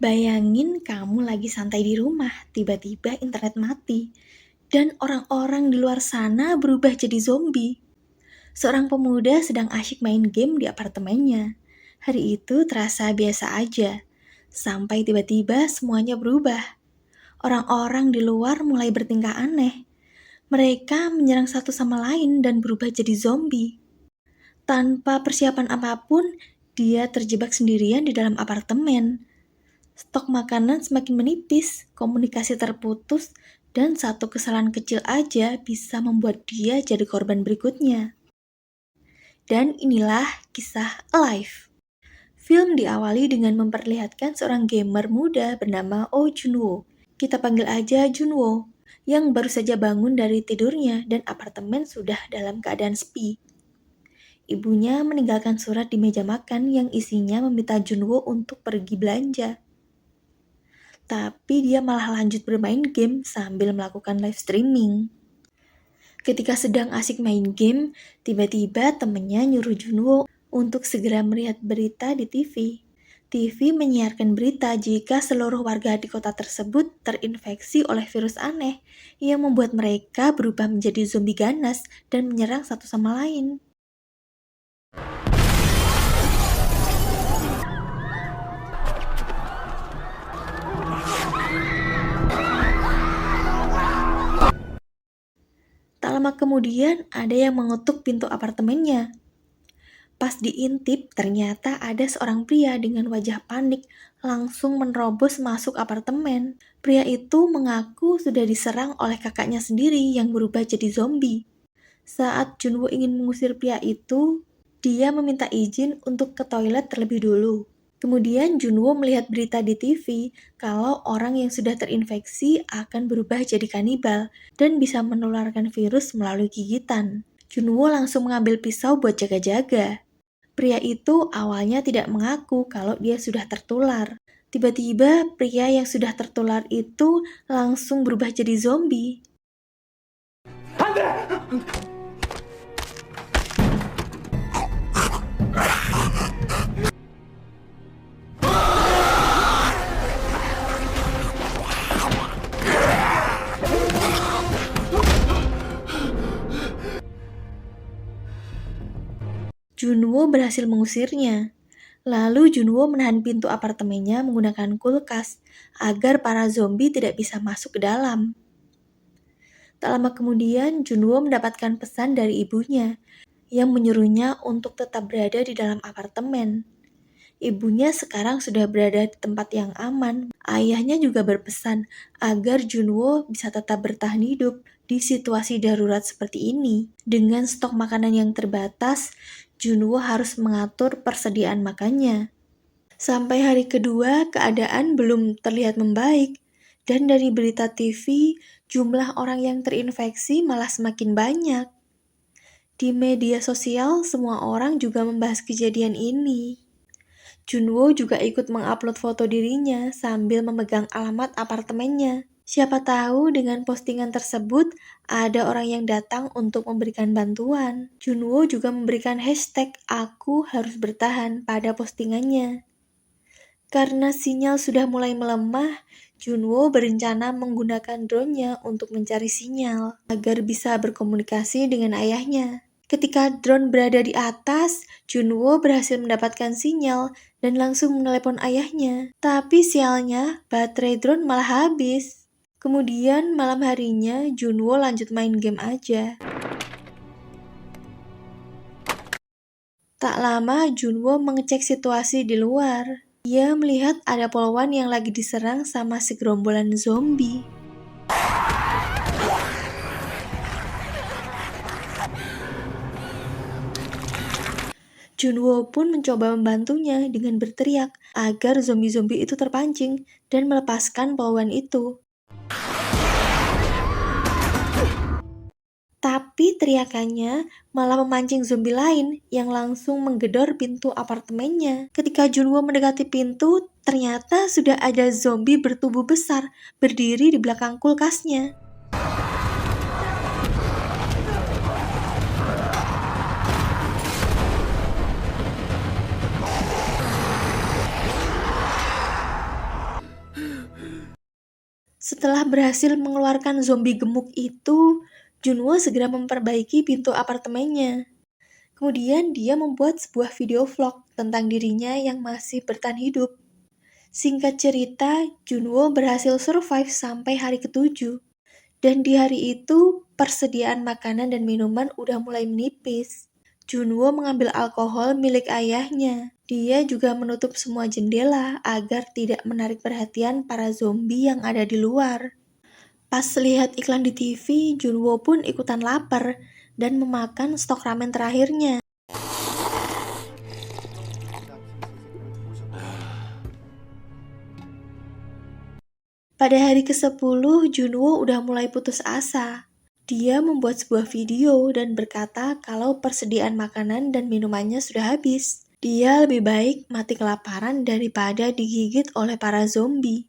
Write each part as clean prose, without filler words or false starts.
Bayangin kamu lagi santai di rumah, tiba-tiba internet mati, dan orang-orang di luar sana berubah jadi zombie. Seorang pemuda sedang asyik main game di apartemennya. Hari itu terasa biasa aja, sampai tiba-tiba semuanya berubah. Orang-orang di luar mulai bertingkah aneh. Mereka menyerang satu sama lain dan berubah jadi zombie. Tanpa persiapan apapun, dia terjebak sendirian di dalam apartemen. Stok makanan semakin menipis, komunikasi terputus, dan satu kesalahan kecil aja bisa membuat dia jadi korban berikutnya. Dan inilah kisah Alive. Film diawali dengan memperlihatkan seorang gamer muda bernama Oh Junwoo. Kita panggil aja Junwoo, yang baru saja bangun dari tidurnya dan apartemen sudah dalam keadaan sepi. Ibunya meninggalkan surat di meja makan yang isinya meminta Junwoo untuk pergi belanja. Tapi dia malah lanjut bermain game sambil melakukan live streaming. Ketika sedang asik main game, tiba-tiba temennya nyuruh Junwoo untuk segera melihat berita di TV. TV menyiarkan berita jika seluruh warga di kota tersebut terinfeksi oleh virus aneh yang membuat mereka berubah menjadi zombie ganas dan menyerang satu sama lain. Tak lama kemudian, ada yang mengetuk pintu apartemennya. Pas diintip, ternyata ada seorang pria dengan wajah panik langsung menerobos masuk apartemen. Pria itu mengaku sudah diserang oleh kakaknya sendiri yang berubah jadi zombie. Saat Junwoo ingin mengusir pria itu, dia meminta izin untuk ke toilet terlebih dulu. Kemudian Junwoo melihat berita di TV kalau orang yang sudah terinfeksi akan berubah jadi kanibal dan bisa menularkan virus melalui gigitan. Junwoo langsung mengambil pisau buat jaga-jaga. Pria itu awalnya tidak mengaku kalau dia sudah tertular. Tiba-tiba pria yang sudah tertular itu langsung berubah jadi zombie. Junwoo berhasil mengusirnya. Lalu Junwoo menahan pintu apartemennya menggunakan kulkas agar para zombie tidak bisa masuk ke dalam. Tak lama kemudian, Junwoo mendapatkan pesan dari ibunya yang menyuruhnya untuk tetap berada di dalam apartemen. Ibunya sekarang sudah berada di tempat yang aman. Ayahnya juga berpesan agar Junwoo bisa tetap bertahan hidup di situasi darurat seperti ini. Dengan stok makanan yang terbatas, Junwoo harus mengatur persediaan makannya. Sampai hari kedua, keadaan belum terlihat membaik. Dan dari berita TV, jumlah orang yang terinfeksi malah semakin banyak. Di media sosial, semua orang juga membahas kejadian ini. Junwoo juga ikut mengupload foto dirinya sambil memegang alamat apartemennya. Siapa tahu dengan postingan tersebut ada orang yang datang untuk memberikan bantuan. Junwoo juga memberikan hashtag "Aku harus bertahan" pada postingannya. Karena sinyal sudah mulai melemah, Junwoo berencana menggunakan drone-nya untuk mencari sinyal agar bisa berkomunikasi dengan ayahnya. Ketika drone berada di atas, Junwoo berhasil mendapatkan sinyal dan langsung menelepon ayahnya. Tapi sialnya, baterai drone malah habis. Kemudian malam harinya, Junwoo lanjut main game aja. Tak lama, Junwoo mengecek situasi di luar. Ia melihat ada polwan yang lagi diserang sama segerombolan zombie. Junwoo pun mencoba membantunya dengan berteriak agar zombie-zombie itu terpancing dan melepaskan polwan itu. Tapi teriakannya malah memancing zombie lain yang langsung menggedor pintu apartemennya. Ketika Junwoo mendekati pintu, ternyata sudah ada zombie bertubuh besar berdiri di belakang kulkasnya. Setelah berhasil mengeluarkan zombie gemuk itu, Junwo segera memperbaiki pintu apartemennya. Kemudian dia membuat sebuah video vlog tentang dirinya yang masih bertahan hidup. Singkat cerita, Junwo berhasil survive sampai hari ke-7. Dan di hari itu, persediaan makanan dan minuman udah mulai menipis. Junwo mengambil alkohol milik ayahnya. Dia juga menutup semua jendela agar tidak menarik perhatian para zombie yang ada di luar. Pas lihat iklan di TV, Junwo pun ikutan lapar dan memakan stok ramen terakhirnya. Pada hari ke-10, Junwo udah mulai putus asa. Dia membuat sebuah video dan berkata kalau persediaan makanan dan minumannya sudah habis. Dia lebih baik mati kelaparan daripada digigit oleh para zombie.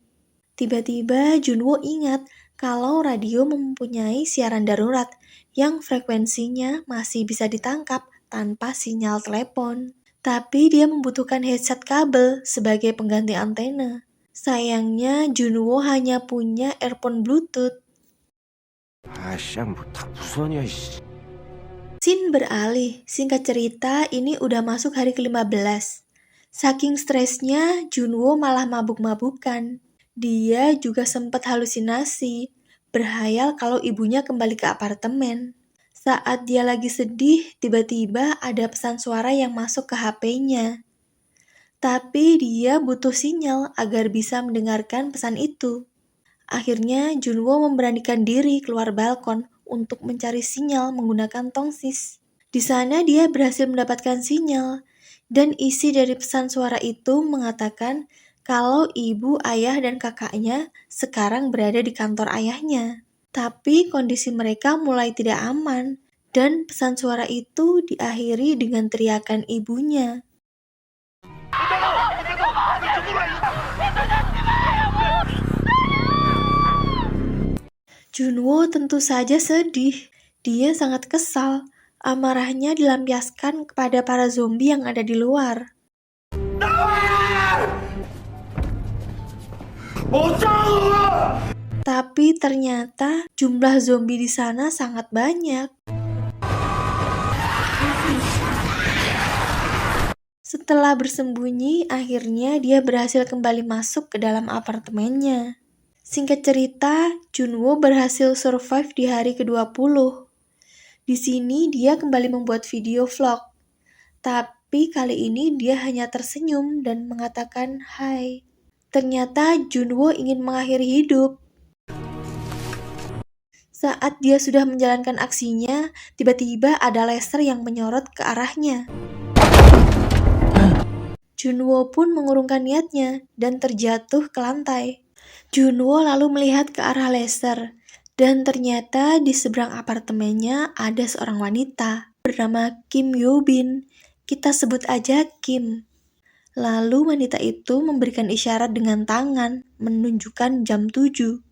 Tiba-tiba Junwo ingat kalau radio mempunyai siaran darurat yang frekuensinya masih bisa ditangkap tanpa sinyal telepon. Tapi dia membutuhkan headset kabel sebagai pengganti antena. Sayangnya Junwo hanya punya earphone Bluetooth. Scene beralih. Singkat cerita, ini udah masuk hari ke-15. Saking stresnya, Junwo malah mabuk-mabukan. Dia juga sempat halusinasi, berhayal kalau ibunya kembali ke apartemen. Saat dia lagi sedih, tiba-tiba ada pesan suara yang masuk ke HP-nya. Tapi dia butuh sinyal agar bisa mendengarkan pesan itu. Akhirnya Junwo memberanikan diri keluar balkon untuk mencari sinyal menggunakan tongsis. Di sana dia berhasil mendapatkan sinyal, dan isi dari pesan suara itu mengatakan kalau ibu, ayah, dan kakaknya sekarang berada di kantor ayahnya. Tapi kondisi mereka mulai tidak aman, dan pesan suara itu diakhiri dengan teriakan ibunya. Junwo tentu saja sedih. Dia sangat kesal. Amarahnya dilampiaskan kepada para zombie yang ada di luar. Tapi ternyata jumlah zombie di sana sangat banyak. Setelah bersembunyi, akhirnya dia berhasil kembali masuk ke dalam apartemennya. Singkat cerita, Junwo berhasil survive di hari ke-20. Di sini dia kembali membuat video vlog. Tapi kali ini dia hanya tersenyum dan mengatakan hai. Ternyata Junwo ingin mengakhiri hidup. Saat dia sudah menjalankan aksinya, tiba-tiba ada laser yang menyorot ke arahnya. Junwo pun mengurungkan niatnya dan terjatuh ke lantai. Junwo lalu melihat ke arah laser, dan ternyata di seberang apartemennya ada seorang wanita bernama Kim Yo-bin. Kita sebut aja Kim. Lalu wanita itu memberikan isyarat dengan tangan, menunjukkan jam 7.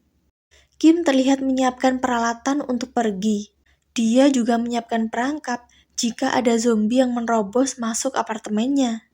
Kim terlihat menyiapkan peralatan untuk pergi. Dia juga menyiapkan perangkap jika ada zombie yang menerobos masuk apartemennya.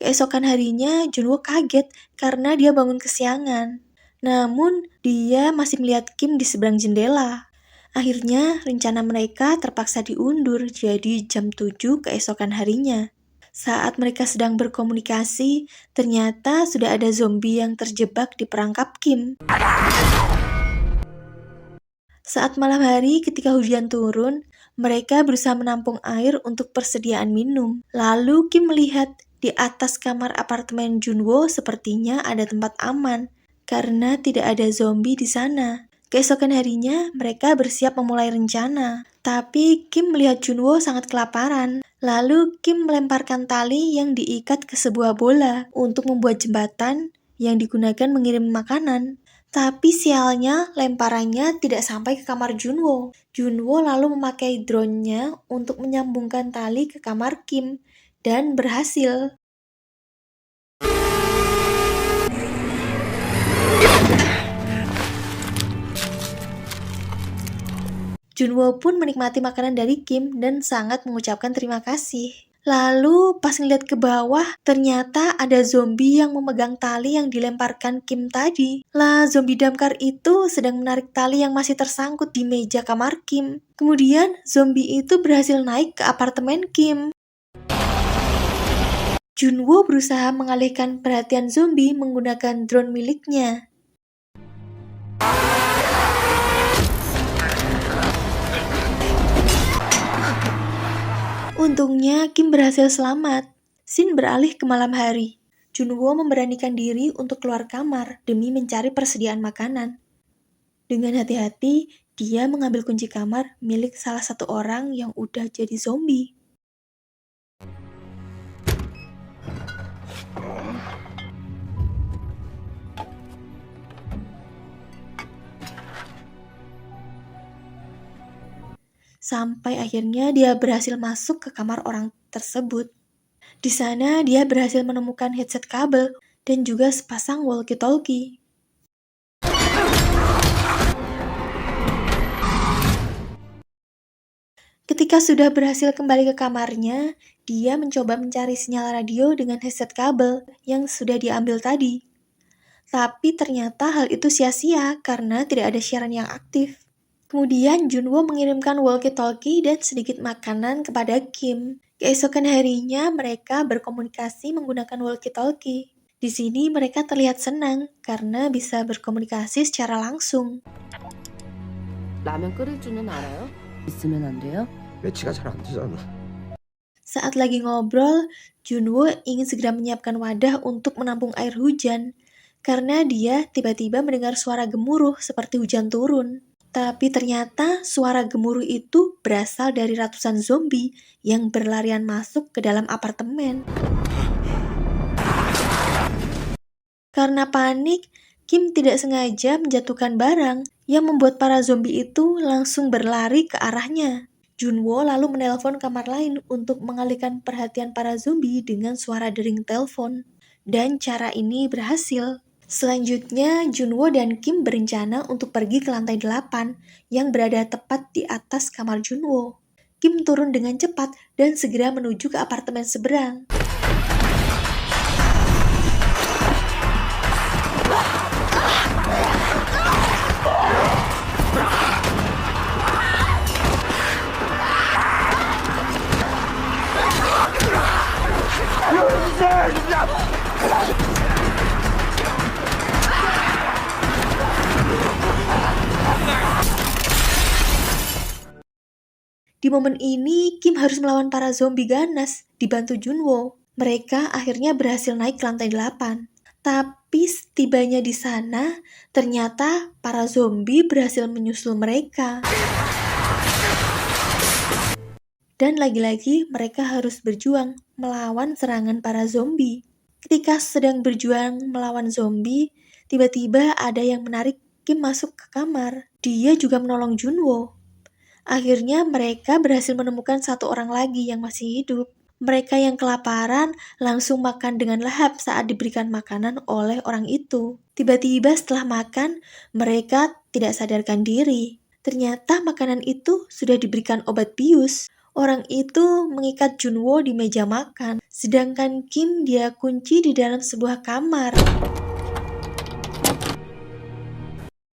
Keesokan harinya, Junwo kaget karena dia bangun kesiangan. Namun, dia masih melihat Kim di seberang jendela. Akhirnya, rencana mereka terpaksa diundur jadi jam 7 keesokan harinya. Saat mereka sedang berkomunikasi, ternyata sudah ada zombie yang terjebak di perangkap Kim. Saat malam hari ketika hujan turun, mereka berusaha menampung air untuk persediaan minum. Lalu Kim melihat di atas kamar apartemen Junwo sepertinya ada tempat aman karena tidak ada zombie di sana. Keesokan harinya, mereka bersiap memulai rencana. Tapi Kim melihat Junwo sangat kelaparan. Lalu Kim melemparkan tali yang diikat ke sebuah bola untuk membuat jembatan yang digunakan mengirim makanan. Tapi sialnya, lemparannya tidak sampai ke kamar Junwo. Junwo lalu memakai drone-nya untuk menyambungkan tali ke kamar Kim dan berhasil. Junwo pun menikmati makanan dari Kim dan sangat mengucapkan terima kasih. Lalu pas ngeliat ke bawah, ternyata ada zombie yang memegang tali yang dilemparkan Kim tadi. Lah, zombie damkar itu sedang menarik tali yang masih tersangkut di meja kamar Kim. Kemudian, zombie itu berhasil naik ke apartemen Kim. Junwo berusaha mengalihkan perhatian zombie menggunakan drone miliknya. Untungnya Kim berhasil selamat. Scene beralih ke malam hari. Junwo memberanikan diri untuk keluar kamar demi mencari persediaan makanan. Dengan hati-hati, dia mengambil kunci kamar milik salah satu orang yang udah jadi zombie. Sampai akhirnya dia berhasil masuk ke kamar orang tersebut. Di sana dia berhasil menemukan headset kabel dan juga sepasang walkie-talkie. Ketika sudah berhasil kembali ke kamarnya, dia mencoba mencari sinyal radio dengan headset kabel yang sudah diambil tadi. Tapi ternyata hal itu sia-sia karena tidak ada siaran yang aktif. Kemudian Junwo mengirimkan walkie-talkie dan sedikit makanan kepada Kim. Keesokan harinya mereka berkomunikasi menggunakan walkie-talkie. Di sini mereka terlihat senang karena bisa berkomunikasi secara langsung. 라면 끓일 줄은 알아요? 있으면 안 돼요? 매치가 잘 안 되잖아. Saat lagi ngobrol, Junwo ingin segera menyiapkan wadah untuk menampung air hujan karena dia tiba-tiba mendengar suara gemuruh seperti hujan turun. Tapi ternyata suara gemuruh itu berasal dari ratusan zombie yang berlarian masuk ke dalam apartemen. Karena panik, Kim tidak sengaja menjatuhkan barang yang membuat para zombie itu langsung berlari ke arahnya. Junwo lalu menelpon kamar lain untuk mengalihkan perhatian para zombie dengan suara dering telepon. Dan cara ini berhasil. Selanjutnya, Junwo dan Kim berencana untuk pergi ke lantai 8 yang berada tepat di atas kamar Junwo. Kim turun dengan cepat dan segera menuju ke apartemen seberang. Di momen ini, Kim harus melawan para zombie ganas, dibantu Junwo. Mereka akhirnya berhasil naik ke lantai 8. Tapi setibanya di sana, ternyata para zombie berhasil menyusul mereka. Dan lagi-lagi mereka harus berjuang melawan serangan para zombie. Ketika sedang berjuang melawan zombie, tiba-tiba ada yang menarik Kim masuk ke kamar. Dia juga menolong Junwo. Akhirnya mereka berhasil menemukan satu orang lagi yang masih hidup. Mereka yang kelaparan langsung makan dengan lahap saat diberikan makanan oleh orang itu. Tiba-tiba setelah makan, mereka tidak sadarkan diri. Ternyata makanan itu sudah diberikan obat bius. Orang itu mengikat Junwo di meja makan, sedangkan Kim dia kunci di dalam sebuah kamar.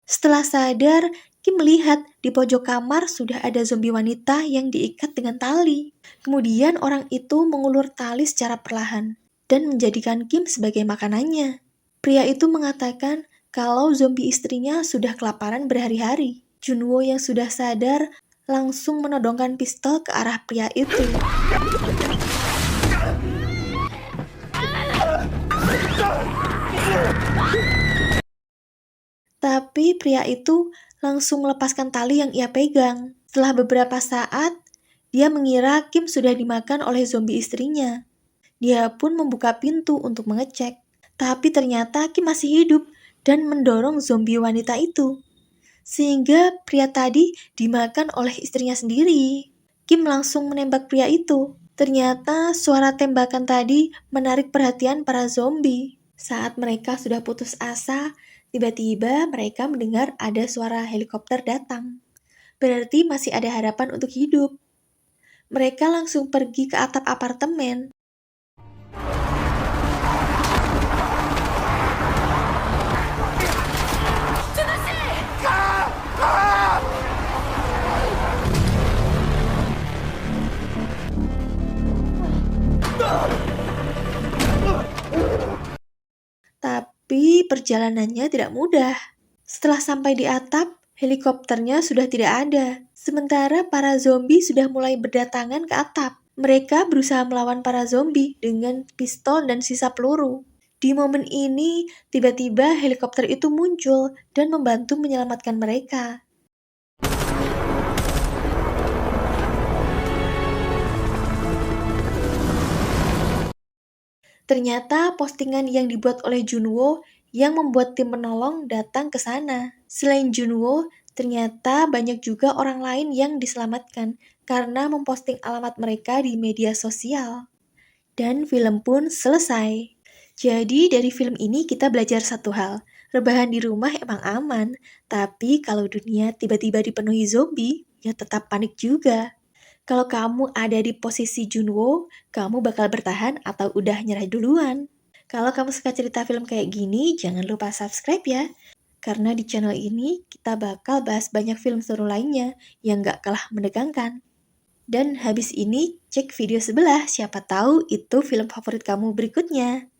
Setelah sadar, Kim melihat di pojok kamar sudah ada zombie wanita yang diikat dengan tali. Kemudian orang itu mengulur tali secara perlahan dan menjadikan Kim sebagai makanannya. Pria itu mengatakan kalau zombie istrinya sudah kelaparan berhari-hari. Junwo yang sudah sadar langsung menodongkan pistol ke arah pria itu. Tapi pria itu langsung melepaskan tali yang ia pegang. Setelah beberapa saat, dia mengira Kim sudah dimakan oleh zombie istrinya. Dia pun membuka pintu untuk mengecek. Tapi ternyata Kim masih hidup dan mendorong zombie wanita itu. Sehingga pria tadi dimakan oleh istrinya sendiri. Kim langsung menembak pria itu. Ternyata suara tembakan tadi menarik perhatian para zombie. Saat mereka sudah putus asa, tiba-tiba mereka mendengar ada suara helikopter datang. Berarti masih ada harapan untuk hidup. Mereka langsung pergi ke atap apartemen. Tapi perjalanannya tidak mudah. Setelah sampai di atap, helikopternya sudah tidak ada. Sementara para zombie sudah mulai berdatangan ke atap. Mereka berusaha melawan para zombie dengan pistol dan sisa peluru. Di momen ini, tiba-tiba helikopter itu muncul dan membantu menyelamatkan mereka. Ternyata postingan yang dibuat oleh Junwo yang membuat tim penolong datang ke sana. Selain Junwo, ternyata banyak juga orang lain yang diselamatkan karena memposting alamat mereka di media sosial. Dan film pun selesai. Jadi dari film ini kita belajar satu hal. Rebahan di rumah emang aman, tapi kalau dunia tiba-tiba dipenuhi zombie, ya tetap panik juga. Kalau kamu ada di posisi Junwo, kamu bakal bertahan atau udah nyerah duluan? Kalau kamu suka cerita film kayak gini, jangan lupa subscribe ya. Karena di channel ini, kita bakal bahas banyak film seru lainnya yang gak kalah menegangkan. Dan habis ini, cek video sebelah, siapa tahu itu film favorit kamu berikutnya.